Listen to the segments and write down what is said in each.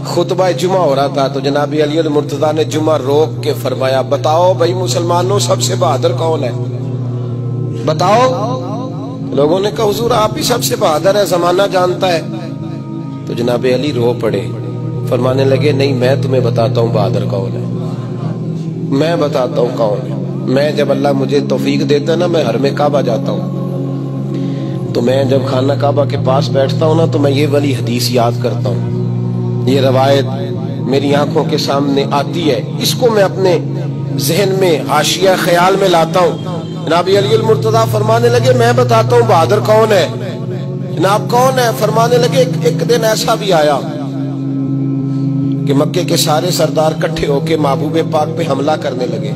خطبہ جمعہ ہو رہا تھا تو جناب علی المرتضیٰ نے جمعہ روک کے فرمایا بتاؤ بھائی مسلمانوں سب سے بہادر کون ہے؟ بتاؤ۔ لوگوں نے کہا حضور آپ ہی سب سے بہادر ہے، زمانہ جانتا ہے۔ تو جناب علی رو پڑے، فرمانے لگے نہیں میں تمہیں بتاتا ہوں بہادر کون ہے، میں بتاتا ہوں کون ہے۔ میں جب اللہ مجھے توفیق دیتا ہے نا، میں حرم کعبہ جاتا ہوں تو میں جب خانہ کعبہ کے پاس بیٹھتا ہوں نا تو میں یہ والی حدیث یاد کرتا ہوں، یہ روایت میری آنکھوں کے سامنے آتی ہے، اس کو میں اپنے ذہن میں حاشیہ خیال میں لاتا ہوں۔ جناب علی المرتضیٰ فرمانے لگے میں بتاتا ہوں بہادر کون ہے۔ جناب کون ہے؟ فرمانے لگے ایک دن ایسا بھی آیا کہ مکے کے سارے سردار کٹھے ہو کے محبوب پاک پہ حملہ کرنے لگے،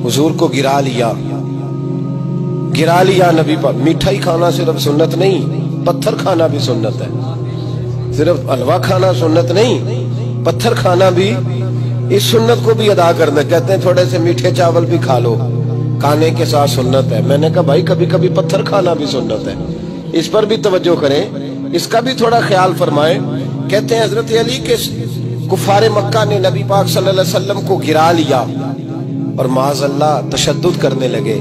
حضور کو گرا لیا نبی پاک۔ میٹھا ہی کھانا صرف سنت نہیں، پتھر کھانا بھی سنت ہے، صرف حلوہ کھانا سنت نہیں، پتھر کھانا بھی اس سنت کو بھی ادا کرنا۔ کہتے ہیں تھوڑے سے میٹھے چاول بھی کھا لو، کھانے کے ساتھ سنت ہے۔ میں نے کہا بھائی کبھی کبھی پتھر کھانا بھی سنت ہے، اس پر بھی توجہ کریں، اس کا بھی تھوڑا خیال فرمائیں۔ کہتے ہیں حضرت علی کے کفار مکہ نے نبی پاک صلی اللہ علیہ وسلم کو گرا لیا اور معاذ اللہ تشدد کرنے لگے۔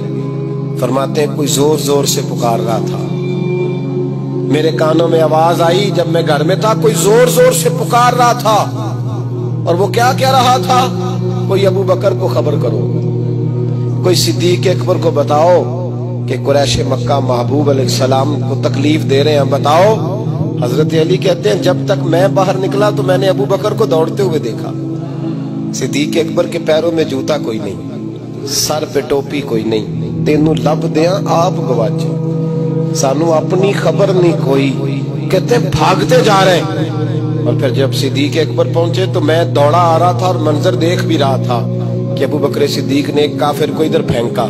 فرماتے ہیں کوئی زور زور سے پکار رہا تھا، میرے کانوں میں آواز آئی جب میں گھر میں تھا، کوئی زور زور سے پکار رہا تھا، اور وہ کیا کہہ رہا تھا؟ کوئی ابو بکر کو خبر کرو، کوئی صدیق اکبر کو بتاؤ کہ قریش مکہ محبوب علیہ السلام کو تکلیف دے رہے ہیں، بتاؤ۔ حضرت علی کہتے ہیں جب تک میں باہر نکلا تو میں نے ابو بکر کو دوڑتے ہوئے دیکھا، صدیق اکبر کے پیروں میں جوتا کوئی نہیں، سر پہ ٹوپی کوئی نہیں، تینوں لب دیاں آپ گواچے، سانو اپنی خبر نہیں کوئی۔ کہتے ہیں بھاگتے جا رہے ہیں، اور پھر جب صدیق اکبر پہنچے تو میں دوڑا آ رہا تھا اور منظر دیکھ بھی رہا تھا کہ ابو بکر صدیق نے ایک کافر کو ادھر پھینکا،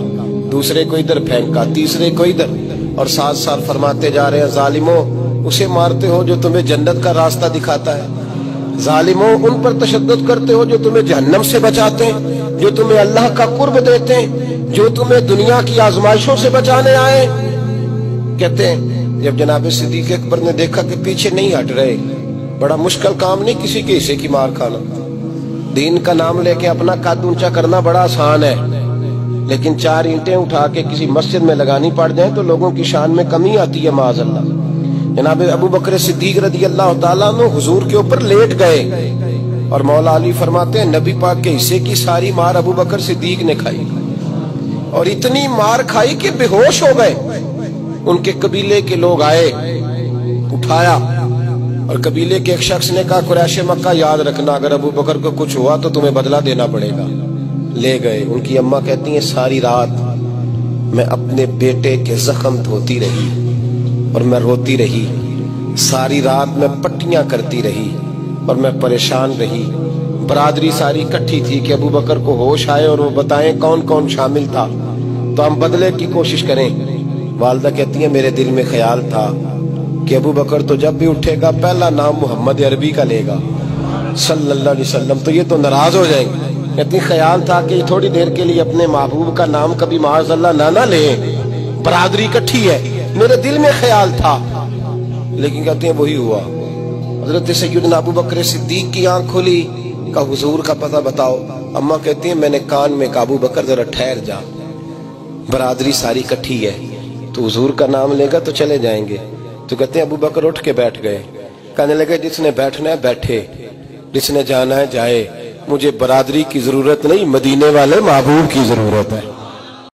دوسرے کو ادھر پھینکا، تیسرے کو ادھر، اور ساتھ ساتھ فرماتے جا رہے ہیں ظالموں اسے مارتے ہو جو تمہیں جنت کا راستہ دکھاتا ہے، ظالموں ان پر تشدد کرتے ہو جو تمہیں جہنم سے بچاتے ہیں، جو تمہیں اللہ کا قرب دیتے ہیں، جو تمہیں دنیا کی آزمائشوں سے بچانے آئے۔ کہتے ہیں جب جناب صدیق اکبر نے دیکھا کہ پیچھے نہیں ہٹ رہے، بڑا مشکل کام نہیں کسی کے حصے کی مار کھانا، دین کا نام لے کے اپنا قد اونچا کرنا بڑا آسان ہے، لیکن 4 اینٹیں اٹھا کے کسی مسجد میں لگانی پڑ جائیں تو لوگوں کی شان میں کمی آتی ہے معاذ اللہ۔ جناب ابو بکر صدیق رضی اللہ تعالیٰ عنہ حضور کے اوپر لیٹ گئے، اور مولا علی فرماتے ہیں نبی پاک کے حصے کی ساری مار ابو بکر صدیق نے کھائی، اور اتنی مار کھائی کہ بے ہوش ہو گئے۔ ان کے قبیلے کے لوگ آئے، اٹھایا، اور قبیلے کے ایک شخص نے کہا قریش مکہ یاد رکھنا اگر ابو بکر کو کچھ ہوا تو تمہیں بدلہ دینا پڑے گا۔ لے گئے۔ ان کی اماں کہتی ہیں ساری رات میں اپنے بیٹے کے زخم دھوتی رہی اور میں روتی رہی، ساری رات میں پٹیاں کرتی رہی اور میں پریشان رہی۔ برادری ساری کٹھی تھی کہ ابو بکر کو ہوش آئے اور وہ بتائیں کون کون شامل تھا تو ہم بدلے کی کوشش کریں۔ والدہ کہتی ہیں میرے دل میں خیال تھا کہ ابو بکر تو جب بھی اٹھے گا پہلا نام محمد عربی کا لے گا صلی اللہ علیہ وسلم، تو یہ تو ناراض ہو جائیں گے۔ کہتی خیال تھا کہ تھوڑی دیر کے لیے اپنے محبوب کا نام کبھی معاذ اللہ نہ لیں، برادری کٹھی ہے، میرے دل میں خیال تھا، لیکن کہتے ہیں وہی ہوا۔ حضرت سیدنا ابو بکر صدیق کی آنکھ کھلی، کہا حضور کا پتہ بتاؤ۔ اماں کہتی ہیں میں نے کان میں کہا ابو بکر ذرا ٹھہر جا، برادری ساری کٹھی ہے، تو حضور کا نام لے گا تو چلے جائیں گے۔ تو کہتے ہیں ابو بکر اٹھ کے بیٹھ گئے، کہنے لگے جس نے بیٹھنا ہے بیٹھے، جس نے جانا ہے جائے، مجھے برادری کی ضرورت نہیں، مدینے والے محبوب کی ضرورت ہے۔